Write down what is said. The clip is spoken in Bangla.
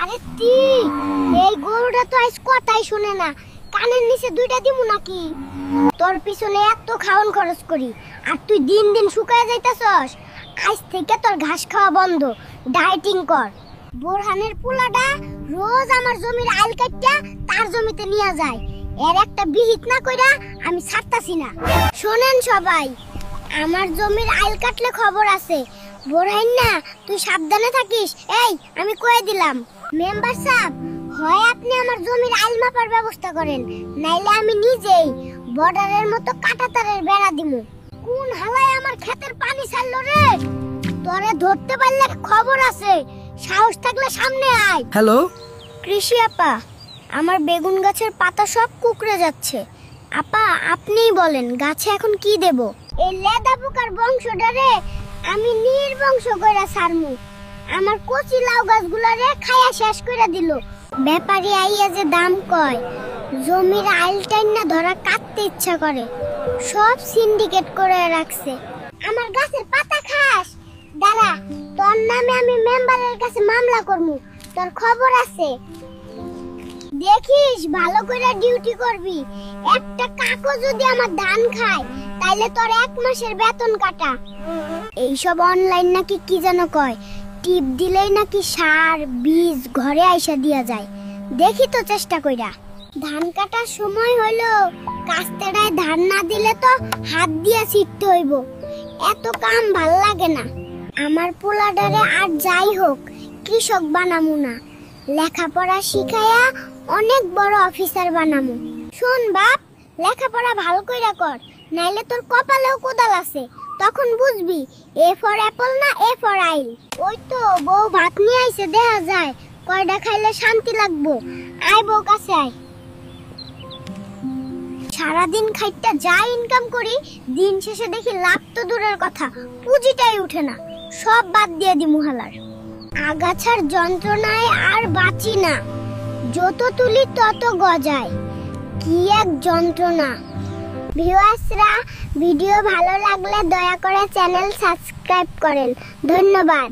আরে এই গরুটা তো আজ কথাই শুনে না, কানের নিচে দুইটা দিমু নাকি? তোর পিছনে এত খাওয়ান খরচ করি আর তুই দিন দিন শুকায় যাইতাছস। আজ থেকে তোর ঘাস খাওয়া বন্ধ, ডায়েটিং কর। বোরহানের পোলাটা রোজ আমার জমির আইল কাটটা তার জমিতে নিয়ে যায়, এর একটা বিহিত না কইরা আমি ছাড়তাছি না। শোনেন সবাই, আমার জমির আইল কাটলে খবর আছে। বোরহান না, তুই সাবধানে থাকিস। এই আমি কয়ে দিলাম। মেম্বার সাহেব, হয় আপনি আমার জমির আইল মাপার ব্যবস্থা করেন, নাইলে আমি নিজেই বর্ডারের মতো কাঁটাতারের বেড়া দিমু। কোন হালায় আমার ক্ষেতের পানি ছাড়লো রে? তোরে ধরতে পারলে খবর আছে, সাহস থাকলে সামনে আয়। হ্যালো কৃষি আপা, আমার বেগুন গাছের পাতা সব কুকড়ে যাচ্ছে। আপা আপনিই বলেন গাছে এখন কি দেব? এই লেদা পোকার বংশটারে আমি নির্বংশ কইরা ছাড়মু। আমার কচি লাউ গাছগুলারে খায়া শেষ কইরা দিল। ব্যাপারী আইয়া যে দাম কয়, জমির আইল টাইনা ধরা কাটতে ইচ্ছা করে। সব সিন্ডিকেট করে রাখছে। আমার গাছের পাতা খাস? দাঁড়া, তোর নামে আমি মেম্বারের কাছে মামলা করমু। তোর খবর আছে, দেখিস ভালো করে ডিউটি করবি। একটা কাকও যদি আমার ধান খায় তাইলে তোর 1 মাসের বেতন কাটা। এইসব অনলাইন নাকি কি যেন কয়, টিপ দিলেই নাকি সার বীজ ঘরে আইসা দিয়া যায়। দেখি তো চেষ্টা কইরা। ধান কাটার সময় হলো, কাস্তেড়ায় ধান না দিলে তো হাত দিয়া ছিটতে হইব। এত কাম ভাল লাগে না। আমার পোলাডারে আর যাই হোক কৃষক বানামু না, লেখাপড়া শিখাইয়া অনেক বড় অফিসার বানামু। শোন বাপ, লেখাপড়া ভালো কইরা কর, নাইলে তোর কপালেও কোদাল আছে। তখন বুঝবি এ ফর অ্যাপল না এ ফর আইল। ওই তো বউ ভাত নিয়ে আইছে, দেখা যায় কয়টা খাইলে শান্তি লাগবো। আয় বউ কাছে আয়। সারাদিন খাইটা যা ইনকাম করি, দিন শেষে দেখি লাভ তো দূরের কথা, পুঁজিটাই উঠে না। সব বাদ দিয়ে দিমু হালার। আগাছার যন্ত্রণায় আর বাঁচি না, যত তুলি তত গজায়। কি এক যন্ত্রণা। ভিউয়ার্সরা, ভিডিও ভালো লাগলে দয়া করে চ্যানেল সাবস্ক্রাইব করেন। ধন্যবাদ।